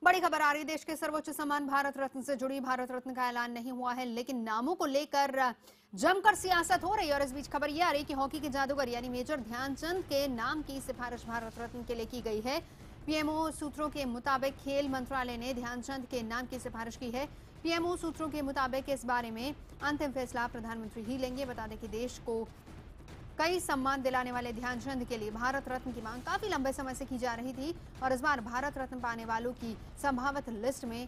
बड़ी खबर आ रही है। देश के सर्वोच्च सम्मान भारत रत्न से जुड़ी। भारत रत्न का ऐलान नहीं हुआ है, लेकिन नामों को लेकर जमकर सियासत हो रही है। और इस बीच खबर यह आ रही है कि हॉकी के जादूगर यानी मेजर ध्यानचंद के नाम की सिफारिश भारत रत्न के लिए की गई है। पीएमओ सूत्रों के मुताबिक खेल मंत्रालय ने ध्यानचंद के नाम की सिफारिश की है। पीएमओ सूत्रों के मुताबिक इस बारे में अंतिम फैसला प्रधानमंत्री ही लेंगे। बता दें कि देश को कई सम्मान दिलाने वाले ध्यानचंद के लिए भारत रत्न की मांग काफी लंबे समय से की जा रही थी और इस बार भारत रत्न पाने वालों की संभावित लिस्ट में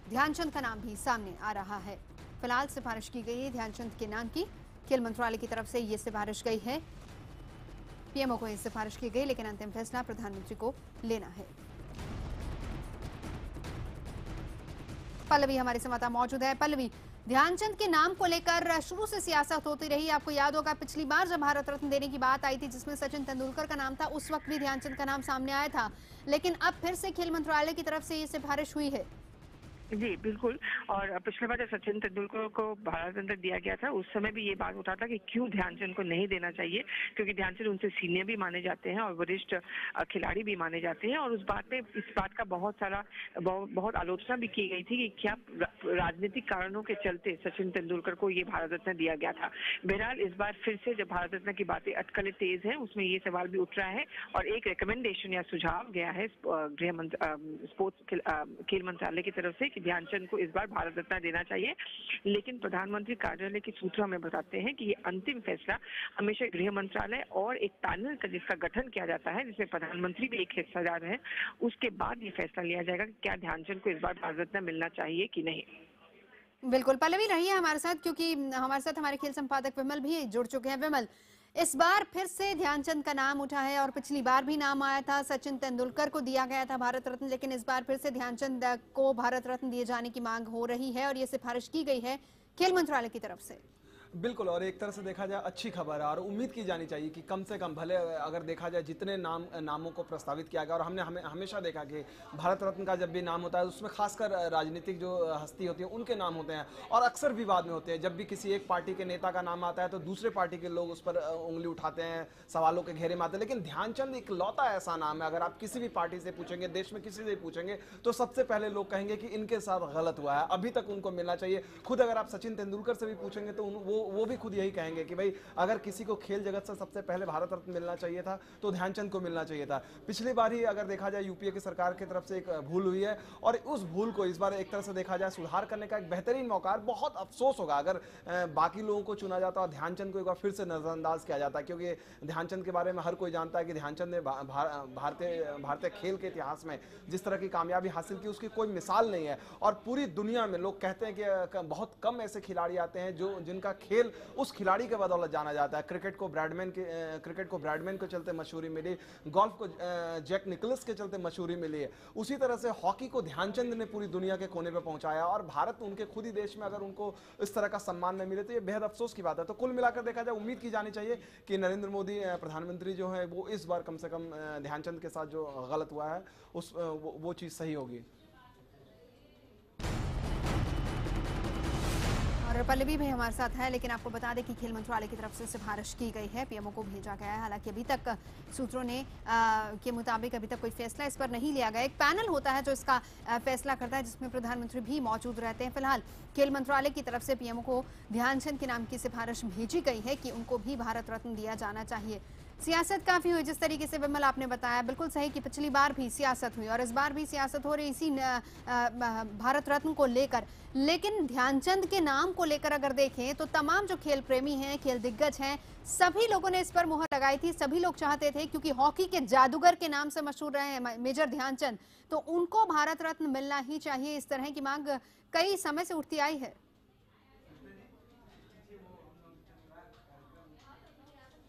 ध्यानचंद का नाम भी सामने आ रहा है। फिलहाल सिफारिश की गई है ध्यानचंद के नाम की। खेल मंत्रालय की तरफ से ये सिफारिश गई है। पीएमओ को ये सिफारिश की गई, लेकिन अंतिम फैसला प्रधानमंत्री को लेना है। पल्लवी हमारे संवाददाता मौजूद है। पल्लवी, ध्यानचंद के नाम को लेकर शुरू से सियासत होती रही। आपको याद होगा पिछली बार जब भारत रत्न देने की बात आई थी, जिसमें सचिन तेंदुलकर का नाम था, उस वक्त भी ध्यानचंद का नाम सामने आया था। लेकिन अब फिर से खेल मंत्रालय की तरफ से ये सिफारिश हुई है। जी बिल्कुल। और पिछले बार जब सचिन तेंदुलकर को भारत रत्न दिया गया था, उस समय भी ये बात उठा था कि क्यों ध्यानचंद को नहीं देना चाहिए, क्योंकि ध्यानचंद उनसे सीनियर भी माने जाते हैं और वरिष्ठ खिलाड़ी भी माने जाते हैं। और उस बात पे इस बात का बहुत आलोचना भी की गई थी कि क्या राजनीतिक कारणों के चलते सचिन तेंदुलकर को ये भारत रत्न दिया गया था। बहरहाल इस बार फिर से जब भारत रत्न की बातें अटकलें तेज है, उसमें ये सवाल भी उठ रहा है और एक रिकमेंडेशन या सुझाव गया है स्पोर्ट्स खेल मंत्रालय की तरफ से कि ध्यानचंद को इस बार भारत रत्न देना चाहिए। लेकिन प्रधानमंत्री कार्यालय के सूत्र हमें बताते हैं कि ये अंतिम फैसला हमेशा गृह मंत्रालय और एक पैनल का जिसका गठन किया जाता है, जिसमें प्रधानमंत्री भी एक हिस्सेदार है, उसके बाद ये फैसला लिया जाएगा कि क्या ध्यानचंद को इस बार भारत रत्न मिलना चाहिए कि नहीं। बिल्कुल, पल्लवी रही है हमारे साथ, क्योंकि हमारे साथ हमारे खेल संपादक विमल भी जुड़ चुके हैं। विमल, इस बार फिर से ध्यानचंद का नाम उठा है और पिछली बार भी नाम आया था, सचिन तेंदुलकर को दिया गया था भारत रत्न, लेकिन इस बार फिर से ध्यानचंद को भारत रत्न दिए जाने की मांग हो रही है और ये सिफारिश की गई है खेल मंत्रालय की तरफ से। बिल्कुल, और एक तरह से देखा जाए अच्छी खबर है और उम्मीद की जानी चाहिए कि कम से कम भले अगर देखा जाए जितने नामों को प्रस्तावित किया गया, और हमने हमेशा देखा कि भारत रत्न का जब भी नाम होता है उसमें खासकर राजनीतिक जो हस्ती होती है उनके नाम होते हैं और अक्सर विवाद में होते हैं। जब भी किसी एक पार्टी के नेता का नाम आता है तो दूसरे पार्टी के लोग उस पर उंगली उठाते हैं, सवालों के घेरे में आते हैं। लेकिन ध्यानचंद इकलौता ऐसा नाम है, अगर आप किसी भी पार्टी से पूछेंगे, देश में किसी से पूछेंगे, तो सबसे पहले लोग कहेंगे कि इनके साथ गलत हुआ है, अभी तक उनको मिलना चाहिए। खुद अगर आप सचिन तेंदुलकर से भी पूछेंगे तो वो भी खुद यही कहेंगे कि भाई अगर किसी को खेल जगत से सबसे पहले भारत रत्न मिलना चाहिए था तो ध्यानचंद को मिलना चाहिए था। पिछली बार ही अगर देखा जाए यूपीए की सरकार की तरफ से एक भूल हुई है और उस भूल को इस बार एक तरह से देखा जाए सुधार करने का एक बेहतरीन मौका है। बहुत अफसोस होगा अगर बाकी लोगों को चुना जाता और ध्यानचंद को एक बार फिर से नजरअंदाज किया जाता, क्योंकि ध्यानचंद के बारे में हर कोई जानता है कि ध्यानचंद ने भारतीय खेल के इतिहास में जिस तरह की कामयाबी हासिल की उसकी कोई मिसाल नहीं है। और पूरी दुनिया में लोग कहते हैं कि बहुत कम ऐसे खिलाड़ी आते हैं जिनका खेल उस खिलाड़ी के बदौलत जाना जाता है। क्रिकेट को ब्रैडमैन के चलते मशहूरी मिली, गोल्फ को जैक निकलस के चलते मशहूरी मिली है। उसी तरह से हॉकी को ध्यानचंद ने पूरी दुनिया के कोने पे पहुंचाया और भारत उनके खुद ही देश में अगर उनको इस तरह का सम्मान न मिले तो ये बेहद अफसोस की बात है। तो कुल मिलाकर देखा जाए उम्मीद की जानी चाहिए कि नरेंद्र मोदी प्रधानमंत्री जो है वो इस बार कम से कम ध्यानचंद के साथ जो गलत हुआ है वो चीज सही होगी। और पल्लवी भी हमारे साथ है, लेकिन आपको बता दें कि खेल मंत्रालय की तरफ से सिफारिश की गई है, पीएमओ को भेजा गया है। हालांकि अभी तक सूत्रों ने के मुताबिक अभी तक कोई फैसला इस पर नहीं लिया गया। एक पैनल होता है जो इसका फैसला करता है, जिसमें प्रधानमंत्री भी मौजूद रहते हैं। फिलहाल खेल मंत्रालय की तरफ से पीएमओ को ध्यानचंद के नाम की सिफारिश भेजी गई है कि उनको भी भारत रत्न दिया जाना चाहिए। सियासत काफी हुई, जिस तरीके से विमल आपने बताया, बिल्कुल सही कि पिछली बार भी सियासत हुई और इस बार भी सियासत हो रही इसी भारत रत्न को लेकर। लेकिन ध्यानचंद के नाम को लेकर अगर देखें तो तमाम जो खेल प्रेमी हैं, खेल दिग्गज हैं, सभी लोगों ने इस पर मुहर लगाई थी। सभी लोग चाहते थे, क्योंकि हॉकी के जादूगर के नाम से मशहूर रहे हैं मेजर ध्यानचंद, तो उनको भारत रत्न मिलना ही चाहिए। इस तरह की मांग कई समय से उठती आई है।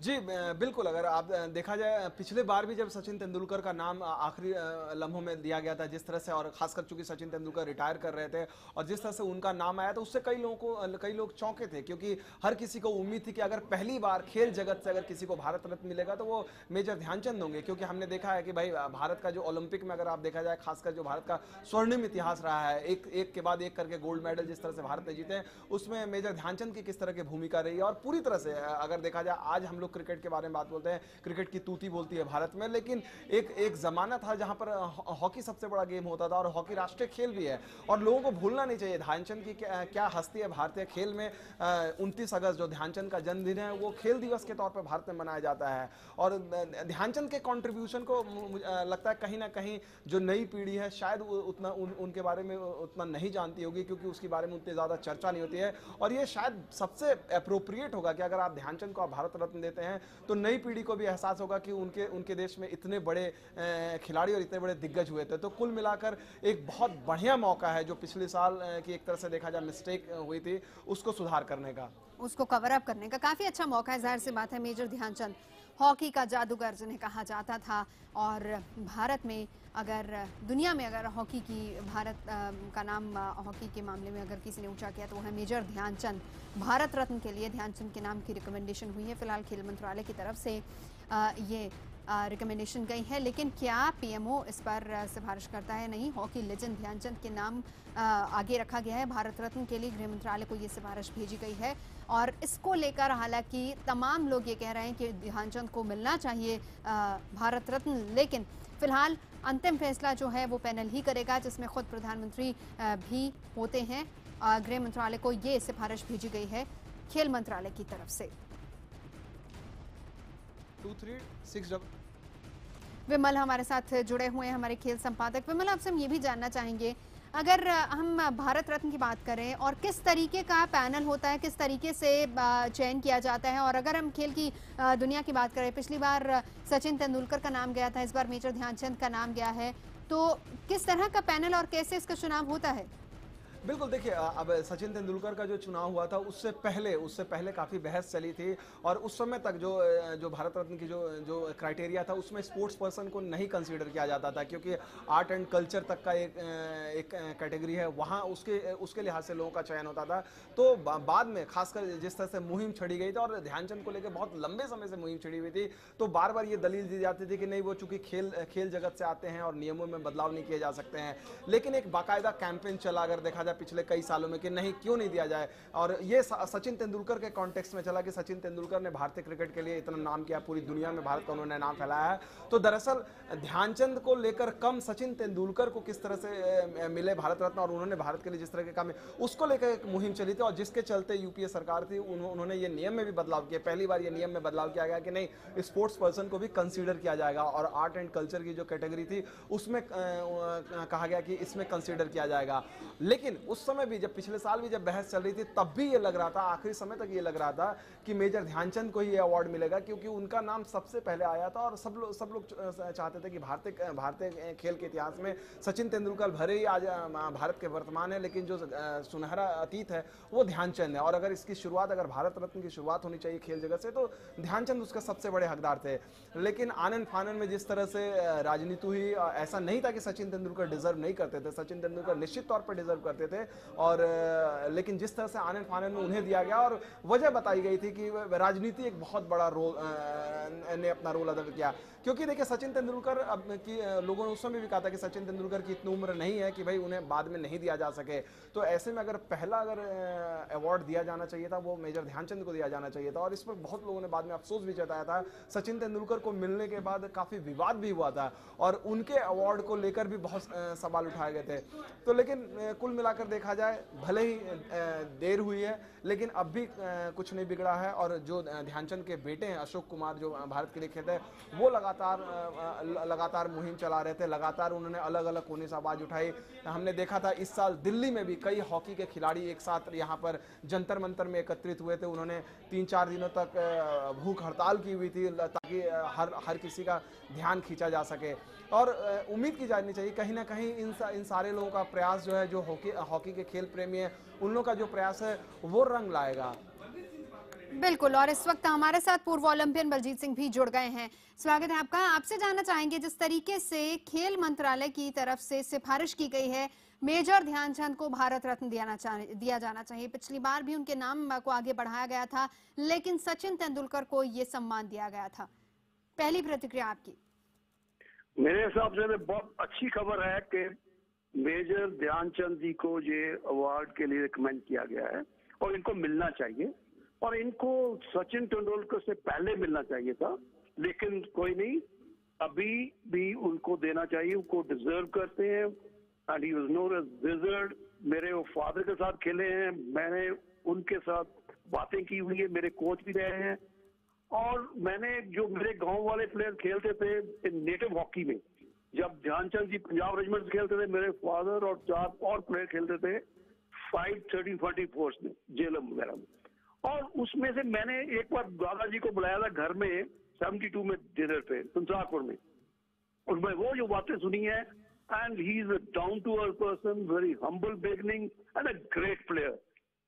जी बिल्कुल, अगर आप देखा जाए पिछले बार भी जब सचिन तेंदुलकर का नाम आखिरी लम्हों में दिया गया था जिस तरह से, और खासकर चूंकि सचिन तेंदुलकर रिटायर कर रहे थे और जिस तरह से उनका नाम आया तो उससे कई लोग चौंके थे, क्योंकि हर किसी को उम्मीद थी कि अगर पहली बार खेल जगत से अगर किसी को भारत रत्न मिलेगा तो वो मेजर ध्यानचंद होंगे। क्योंकि हमने देखा है कि भाई भारत का जो ओलंपिक में अगर आप देखा जाए, खासकर जो भारत का स्वर्णिम इतिहास रहा है, एक के बाद एक करके गोल्ड मेडल जिस तरह से भारत ने जीते हैं, उसमें मेजर ध्यानचंद की किस तरह की भूमिका रही है। और पूरी तरह से अगर देखा जाए आज हम लोग क्रिकेट के बारे में बात बोलते हैं, क्रिकेट की तूती बोलती है भारत में, लेकिन एक जमाना था जहां पर हॉकी सबसे बड़ा गेम होता था और हॉकी राष्ट्रीय खेल भी है और लोगों को भूलना नहीं चाहिए ध्यानचंद की क्या हस्ती है भारतीय खेल में। 29 अगस्त जो ध्यानचंद का जन्मदिन है वो खेल दिवस के तौर पर भारत में मनाया जाता है और ध्यानचंद के कंट्रीब्यूशन को लगता है कहीं ना कहीं जो नई पीढ़ी है शायद उतना उनके बारे में उतना नहीं जानती होगी, क्योंकि उसके बारे में उतनी ज़्यादा चर्चा नहीं होती है। और ये शायद सबसे अप्रोप्रिएट होगा कि अगर आप ध्यानचंद को आप भारत रत्न देते हैं तो नई पीढ़ी को भी एहसास होगा कि उनके देश में इतने बड़े खिलाड़ी और इतने बड़े दिग्गज हुए थे। तो कुल मिलाकर एक बहुत बढ़िया मौका है जो पिछले साल की एक तरह से देखा जाए मिस्टेक हुई थी उसको सुधार करने का, उसको कवर अप करने का काफी अच्छा मौका है। जाहिर सी बात है मेजर ध्यानचंद हॉकी का जादूगर जिन्हें कहा जाता था और भारत में अगर दुनिया में अगर हॉकी की भारत का नाम हॉकी के मामले में अगर किसी ने ऊंचा किया तो वो है मेजर ध्यानचंद। भारत रत्न के लिए ध्यानचंद के नाम की रिकमेंडेशन हुई है। फिलहाल खेल मंत्रालय की तरफ से ये रिकमेंडेशन गई है, लेकिन क्या पीएमओ इस पर सिफारिश करता है? नहीं, हॉकी लेजेंड ध्यानचंद के नाम आगे रखा गया है। भारत रत्न के लिए गृह मंत्रालय को ये सिफारिश भेजी गई है और इसको लेकर हालांकि तमाम लोग ये कह रहे हैं कि ध्यानचंद को मिलना चाहिए भारत रत्न, लेकिन फिलहाल अंतिम फैसला जो है वो पैनल ही करेगा जिसमें खुद प्रधानमंत्री भी होते हैं। गृह मंत्रालय को ये सिफारिश भेजी गई है खेल मंत्रालय की तरफ से। 2366 विमल हमारे साथ जुड़े हुए हैं, हमारे खेल संपादक। विमल, आपसे हम ये भी जानना चाहेंगे अगर हम भारत रत्न की बात करें और किस तरीके का पैनल होता है, किस तरीके से चयन किया जाता है, और अगर हम खेल की दुनिया की बात करें, पिछली बार सचिन तेंदुलकर का नाम गया था, इस बार मेजर ध्यानचंद का नाम गया है, तो किस तरह का पैनल और कैसे इसका चुनाव होता है? बिल्कुल, देखिए अब सचिन तेंदुलकर का जो चुनाव हुआ था उससे पहले काफ़ी बहस चली थी और उस समय तक जो भारत रत्न की जो क्राइटेरिया था उसमें स्पोर्ट्स पर्सन को नहीं कंसीडर किया जाता था, क्योंकि आर्ट एंड कल्चर तक का एक कैटेगरी है, वहाँ उसके लिहाज से लोगों का चयन होता था। तो बाद में खासकर जिस तरह से मुहिम छड़ी गई थी और ध्यानचंद को लेकर बहुत लंबे समय से मुहिम छड़ी हुई थी, तो बार बार ये दलील दी जाती थी कि नहीं, वो चूंकि खेल जगत से आते हैं और नियमों में बदलाव नहीं किए जा सकते हैं। लेकिन एक बाकायदा कैंपेन चला अगर देखा जाए पिछले कई सालों में कि नहीं, क्यों नहीं दिया जाए, और ये सचिन तेंदुलकर के कॉन्टेक्स्ट में चला कि सचिन तेंदुलकर ने भारतीय क्रिकेट के लिए इतना नाम किया, पूरी दुनिया में भारत का उन्होंने नाम फैलाया है। तो दरअसल ध्यानचंद को लेकर कम सचिन तेंदुलकर को किस तरह से मिले भारत रत्न और उन्होंने भारत के लिए जिस तरह के काम है उसको लेकर एक मुहिम चली थी और जिसके चलते यूपीए सरकार थी उन्होंने ये नियम में भी बदलाव किया। पहली बार ये नियम में बदलाव किया गया कि नहीं, स्पोर्ट्स पर्सन को भी कंसीडर किया जाएगा और आर्ट एंड कल्चर की जो कैटेगरी थी उसमें कहा गया कि इसमें कंसीडर किया जाएगा। लेकिन उस समय भी जब पिछले साल भी जब बहस चल रही थी तब भी ये लग रहा था, आखिरी समय तक ये लग रहा था कि मेजर ध्यानचंद को ही ये अवार्ड मिलेगा, क्योंकि उनका नाम सबसे पहले आया था और सब लोग चाहते थे कि भारतीय खेल के इतिहास में सचिन तेंदुलकर भले ही आज भारत के वर्तमान है, लेकिन जो सुनहरा अतीत है वो ध्यानचंद है। और अगर इसकी शुरुआत, अगर भारत रत्न की शुरुआत होनी चाहिए खेल जगत से, तो ध्यानचंद उसका सबसे बड़े हकदार थे। लेकिन आनंद फानन में जिस तरह से राजनीति हुई, ऐसा नहीं था कि सचिन तेंदुलकर डिजर्व नहीं करते थे, सचिन तेंदुलकर निश्चित तौर पर डिजर्व करते थे, और लेकिन जिस तरह से आनंद फानन में उन्हें दिया गया और वजह बताई गई थी कि राजनीति एक बहुत बड़ा रोल ने अपना रोल अदा किया। क्योंकि देखिए सचिन तेंदुलकर की लोगों ने उस समय भी कहा था कि सचिन तेंदुलकर की इतनी उम्र नहीं है कि भाई उन्हें बाद में नहीं दिया जा सके, तो ऐसे में अगर पहला अवार्ड दिया जाना चाहिए था वो मेजर ध्यानचंद को दिया जाना चाहिए था। और इस पर बहुत लोगों ने बाद में अफसोस भी जताया था। सचिन तेंदुलकर को मिलने के बाद काफ़ी विवाद भी हुआ था और उनके अवार्ड को लेकर भी बहुत सवाल उठाए गए थे। तो लेकिन कुल मिलाकर देखा जाए भले ही देर हुई है लेकिन अब भी कुछ नहीं बिगड़ा है, और जो ध्यानचंद के बेटे हैं अशोक कुमार जो भारत के लिए खेलते हैं वो लगातार मुहिम चला रहे थे, लगातार उन्होंने अलग अलग कोने से आवाज़ उठाई। हमने देखा था इस साल दिल्ली में भी कई हॉकी के खिलाड़ी एक साथ यहाँ पर जंतर मंतर में एकत्रित हुए थे। उन्होंने 3-4 दिनों तक भूख हड़ताल की हुई थी ताकि हर किसी का ध्यान खींचा जा सके। और उम्मीद की जानी चाहिए कहीं ना कहीं इन सारे लोगों का प्रयास जो है, जो हॉकी के खेल प्रेमी है उन लोगों का जो प्रयास है वो रंग लाएगा। बिल्कुल, और इस वक्त हमारे साथ पूर्व ओलंपियन बलजीत सिंह भी जुड़ गए हैं। स्वागत है आपका। आपसे जानना चाहेंगे जिस तरीके से खेल मंत्रालय की तरफ से सिफारिश की गई है मेजर ध्यानचंद को भारत रत्न दिया जाना चाहिए, पिछली बार भी उनके नाम को आगे बढ़ाया गया था लेकिन सचिन तेंदुलकर को ये सम्मान दिया गया था, पहली प्रतिक्रिया आपकी? मेरे हिसाब से बहुत अच्छी खबर है कि मेजर ध्यानचंद जी को ये अवार्ड के लिए रिकमेंड किया गया है और इनको मिलना चाहिए। और इनको सचिन तेंदुलकर से पहले मिलना चाहिए था, लेकिन कोई नहीं, अभी भी उनको देना चाहिए, उनको डिजर्व करते हैं। And he was known as wizard. मेरे वो फादर के साथ खेले हैं, मैंने उनके साथ बातें की हुई है, मेरे कोच भी रहे हैं। और मैंने जो मेरे गांव वाले प्लेयर खेलते थे नेटिव हॉकी में, जब ध्यानचंद जी पंजाब रेजिमेंट खेलते थे, मेरे फादर और 4 और प्लेयर खेलते थे 5, 13, 40 फोर्स में, जेलम वगैरह में। और उसमें से मैंने एक बार दादाजी को बुलाया था घर में 72 में डिनर पे सुनसारपुर में, और मैं वो जो बातें सुनी है, and he is a down to earth person, very humble beginning and a great player.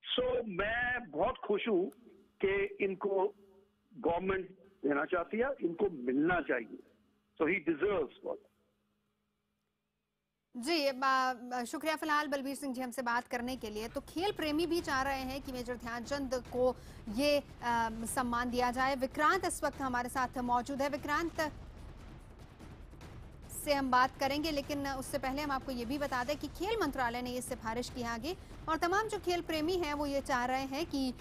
So मैं बहुत खुश हूं कि इनको गवर्नमेंट देना चाहती है, इनको मिलना चाहिए। सो ही डिजर्व्स व्हाट। जी, शुक्रिया फिलहाल बलबीर सिंह जी हमसे बात करने के लिए। तो खेल प्रेमी भी चाह रहे हैं कि मेजर ध्यानचंद को ये सम्मान दिया जाए। विक्रांत इस वक्त हमारे साथ मौजूद है। विक्रांत से हम बात करेंगे, लेकिन उससे पहले हम आपको ये भी बता दें कि खेल मंत्रालय ने ये सिफारिश की आगे, और तमाम जो खेल प्रेमी हैं वो ये चाह रहे हैं कि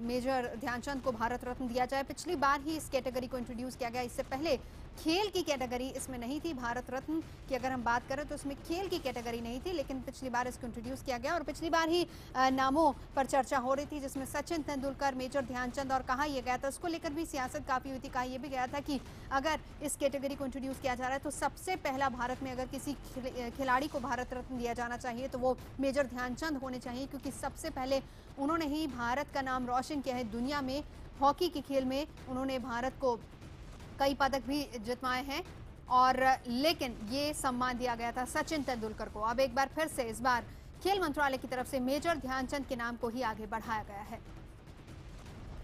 मेजर ध्यानचंद को भारत रत्न दिया जाए। पिछली बार ही इस कैटेगरी को इंट्रोड्यूस किया गया, इससे पहले खेल की कैटेगरी इसमें नहीं थी। भारत रत्न की अगर हम बात करें तो इसमें खेल की कैटेगरी नहीं थी, लेकिन पिछली बार इसको इंट्रोड्यूस किया गया, और पिछली बार ही नामों पर चर्चा हो रही थी, जिसमें सचिन तेंदुलकर, मेजर ध्यानचंद, और कहा यह गया था, उसको लेकर भी सियासत काफी हुई थी। कहा यह भी गया था कि अगर इस कैटेगरी को इंट्रोड्यूस किया जा रहा है तो सबसे पहला भारत में अगर किसी खिलाड़ी को भारत रत्न दिया जाना चाहिए तो वो मेजर ध्यानचंद होने चाहिए, क्योंकि सबसे पहले उन्होंने ही भारत का नाम रोशन किया है दुनिया में। हॉकी के खेल में उन्होंने भारत को कई पदक भी जितवाए हैं, और लेकिन ये सम्मान दिया गया था सचिन तेंदुलकर को। अब एक बार फिर से इस बार खेल मंत्रालय की तरफ से मेजर ध्यानचंद के नाम को ही आगे बढ़ाया गया है।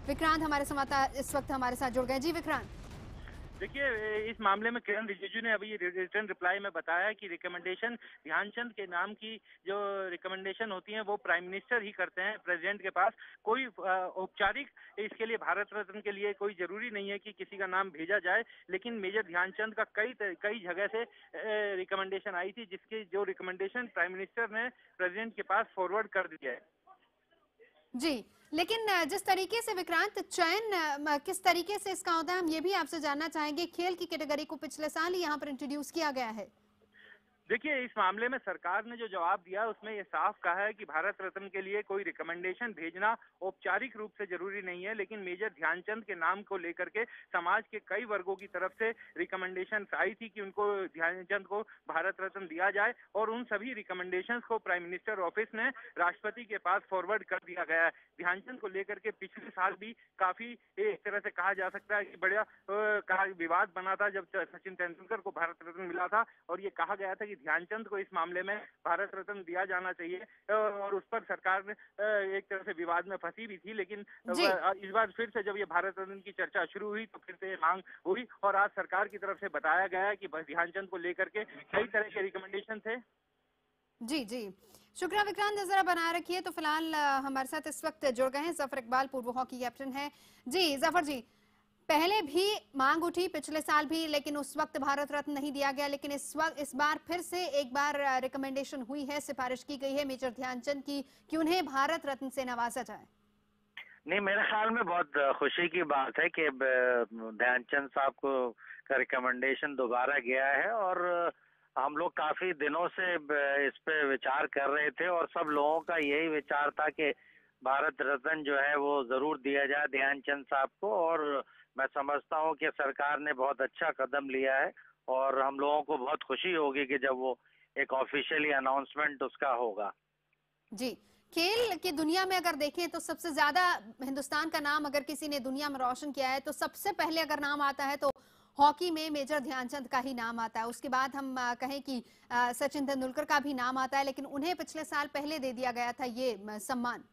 विक्रांत हमारे संवाददाता इस वक्त हमारे साथ जुड़ गए। जी विक्रांत। देखिए, इस मामले में किरण रिजिजू ने अभी रिटर्न रिप्लाई में बताया कि रिकमेंडेशन ध्यानचंद के नाम की जो रिकमेंडेशन होती है वो प्राइम मिनिस्टर ही करते हैं प्रेसिडेंट के पास। कोई औपचारिक इसके लिए भारत रत्न के लिए कोई जरूरी नहीं है कि किसी का नाम भेजा जाए, लेकिन मेजर ध्यानचंद का कई जगह से रिकमेंडेशन आई थी, जिसकी जो रिकमेंडेशन प्राइम मिनिस्टर ने प्रेसिडेंट के पास फॉरवर्ड कर दिया है। जी, लेकिन जिस तरीके से विक्रांत चयन किस तरीके से इसका होता है, हम ये भी आपसे जानना चाहेंगे। खेल की कैटेगरी को पिछले साल ही यहाँ पर इंट्रोड्यूस किया गया है। देखिए, इस मामले में सरकार ने जो जवाब दिया उसमें ये साफ कहा है कि भारत रत्न के लिए कोई रिकमेंडेशन भेजना औपचारिक रूप से जरूरी नहीं है, लेकिन मेजर ध्यानचंद के नाम को लेकर के समाज के कई वर्गों की तरफ से रिकमेंडेशन आई थी कि उनको ध्यानचंद को भारत रत्न दिया जाए, और उन सभी रिकमेंडेशन को प्राइम मिनिस्टर ऑफिस ने राष्ट्रपति के पास फॉरवर्ड कर दिया गया है। ध्यानचंद को लेकर के पिछले साल भी काफी एक तरह से कहा जा सकता है कि बड़ा विवाद बना था जब सचिन तेंदुलकर को भारत रत्न मिला था, और ये कहा गया था कि ध्यानचंद को इस मामले में भारत रत्न दिया जाना चाहिए, और उस पर सरकार ने एक तरह से विवाद में फंसी भी थी। लेकिन इस बार फिर से जब ये भारत रत्न की चर्चा शुरू हुई तो फिर से मांग हुई, और आज सरकार की तरफ से बताया गया है कि ध्यानचंद को लेकर के कई तरह के रिकमेंडेशन थे। जी जी, शुक्रिया विक्रांत, जरा बनाए रखिए। तो फिलहाल हमारे साथ इस वक्त जुड़ गए हैं जफर इकबाल, पूर्व हॉकी कैप्टन है। जी जफर जी, पहले भी मांग उठी पिछले साल भी, लेकिन उस वक्त भारत रत्न नहीं दिया गया, लेकिन इस बार फिर से एक बार रिकमेंडेशन हुई है, सिफारिश की गई है मेजर ध्यानचंद की कि उन्हें भारत रत्न से नवाजा जाए। नहीं, मेरे ख्याल में बहुत खुशी की बात है कि ध्यानचंद साहब को का रिकमेंडेशन दोबारा गया है, और हम लोग काफी दिनों से इस पे विचार कर रहे थे, और सब लोगों का यही विचार था कि भारत रत्न जो है वो जरूर दिया जाए ध्यानचंद साहब को। और मैं समझता हूँ कि सरकार ने बहुत अच्छा कदम लिया है, और हम लोगों को बहुत खुशी होगी कि जब वो एक ऑफिशियली अनाउंसमेंट उसका होगा। जी, खेल की दुनिया में अगर देखें तो सबसे ज्यादा हिंदुस्तान का नाम अगर किसी ने दुनिया में रोशन किया है तो सबसे पहले अगर नाम आता है तो हॉकी में मेजर ध्यानचंद का ही नाम आता है। उसके बाद हम कहें कि सचिन तेंदुलकर का भी नाम आता है, लेकिन उन्हें पिछले साल पहले दे दिया गया था ये सम्मान।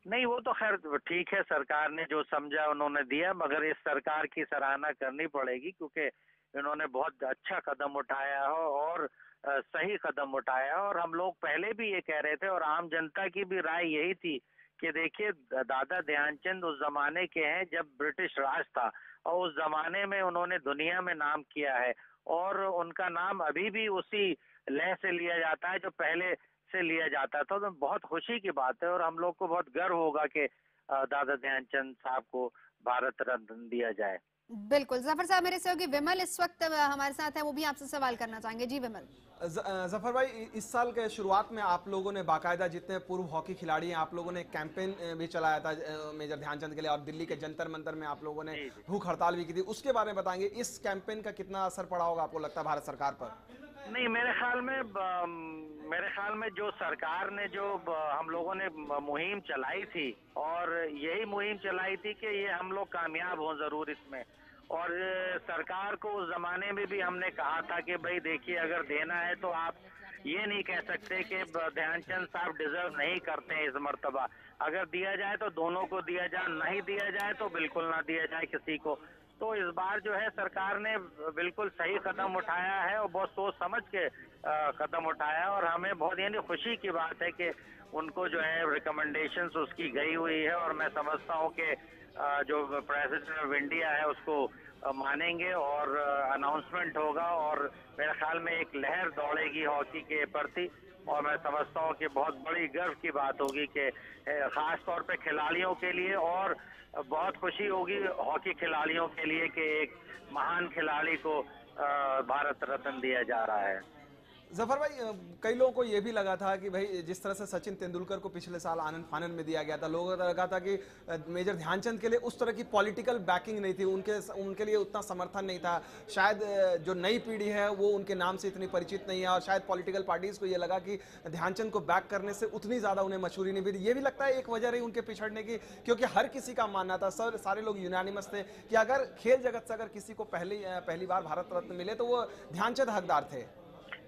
नहीं, वो तो खैर ठीक है, सरकार ने जो समझा उन्होंने दिया, मगर इस सरकार की सराहना करनी पड़ेगी क्योंकि इन्होंने बहुत अच्छा कदम उठाया हो और सही कदम उठाया। और हम लोग पहले भी ये कह रहे थे, और आम जनता की भी राय यही थी कि देखिए, दादा ध्यानचंद उस जमाने के हैं जब ब्रिटिश राज था, और उस जमाने में उन्होंने दुनिया में नाम किया है, और उनका नाम अभी भी उसी लय से लिया जाता है जो पहले से लिया जाता था। तो बहुत खुशी की बात है, और हम लोग को बहुत गर्व होगा कि दादा ध्यानचंद साहब को भारत रत्न दिया जाए। बिल्कुल। जफर साहब, मेरे सहयोगी विमल इस वक्त हमारे साथ है, वो भी आपसे सवाल करना चाहेंगे। जी विमल। जफर भाई, इस साल के शुरुआत में आप लोगों ने बाकायदा जितने पूर्व हॉकी खिलाड़ी हैं, आप लोगों ने एक कैंपेन भी चलाया था मेजर ध्यानचंद के लिए, और दिल्ली के जंतर मंतर में आप लोगों ने भूख हड़ताल भी की थी। उसके बारे में बताएंगे, इस कैंपेन का कितना असर पड़ा होगा आपको लगता है भारत सरकार पर? नहीं, मेरे ख्याल में जो सरकार ने जो हम लोगों ने मुहिम चलाई थी, और यही मुहिम चलाई थी कि ये हम लोग कामयाब हों जरूर इसमें। और सरकार को उस जमाने में भी हमने कहा था कि भाई देखिए, अगर देना है तो आप ये नहीं कह सकते कि ध्यानचंद साहब डिजर्व नहीं करते हैं इस मर्तबा। अगर दिया जाए तो दोनों को दिया जाए, नहीं दिया जाए तो बिल्कुल ना दिया जाए किसी को। तो इस बार जो है सरकार ने बिल्कुल सही कदम उठाया है, और बहुत सोच समझ के कदम उठाया है। और हमें बहुत यानी खुशी की बात है कि उनको जो है रिकमेंडेशंस उसकी गई हुई है, और मैं समझता हूँ कि जो प्रेसिडेंट ऑफ इंडिया है उसको मानेंगे, और अनाउंसमेंट होगा, और मेरे ख्याल में एक लहर दौड़ेगी हॉकी के प्रति। और मैं समझता हूँ कि बहुत बड़ी गर्व की बात होगी कि खास तौर पे खिलाड़ियों के लिए, और बहुत खुशी होगी हॉकी खिलाड़ियों के लिए कि एक महान खिलाड़ी को भारत रत्न दिया जा रहा है। जफर भाई, कई लोगों को यह भी लगा था कि भाई जिस तरह से सचिन तेंदुलकर को पिछले साल आनंद फानन में दिया गया था, लोगों को लगा था कि मेजर ध्यानचंद के लिए उस तरह की पॉलिटिकल बैकिंग नहीं थी, उनके लिए उतना समर्थन नहीं था। शायद जो नई पीढ़ी है वो उनके नाम से इतनी परिचित नहीं है, और शायद पॉलिटिकल पार्टीज को ये लगा कि ध्यानचंद को बैक करने से उतनी ज्यादा उन्हें मशहूरी नहीं मिली। ये भी लगता है एक वजह रही उनके पिछड़ने की, क्योंकि हर किसी का मानना था, सारे लोग यूनानिमस थे कि अगर खेल जगत से अगर किसी को पहली बार भारत रत्न मिले तो वो ध्यानचंद हकदार थे।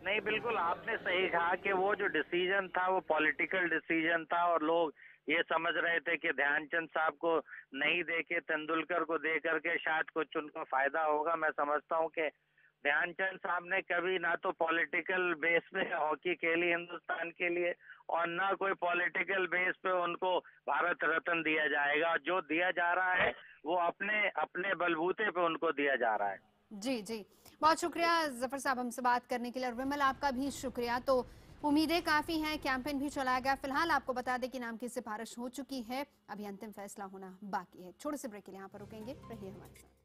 नहीं, बिल्कुल आपने सही कहा कि वो जो डिसीजन था वो पॉलिटिकल डिसीजन था, और लोग ये समझ रहे थे कि ध्यानचंद साहब को नहीं दे के तेंदुलकर को दे करके शायद कुछ उनको फायदा होगा। मैं समझता हूँ कि ध्यानचंद साहब ने कभी ना तो पॉलिटिकल बेस पे हॉकी खेली हिंदुस्तान के लिए, और ना कोई पॉलिटिकल बेस पे उनको भारत रत्न दिया जाएगा। जो दिया जा रहा है वो अपने बलबूते पे उनको दिया जा रहा है। जी जी, बहुत शुक्रिया जफर साहब हमसे बात करने के लिए, और विमल आपका भी शुक्रिया। तो उम्मीदें काफी हैं, कैंपेन भी चलाया गया। फिलहाल आपको बता दें कि नाम की सिफारिश हो चुकी है, अभी अंतिम फैसला होना बाकी है। छोटे से ब्रेक के लिए यहाँ पर रुकेंगे, रहिए हमारे साथ।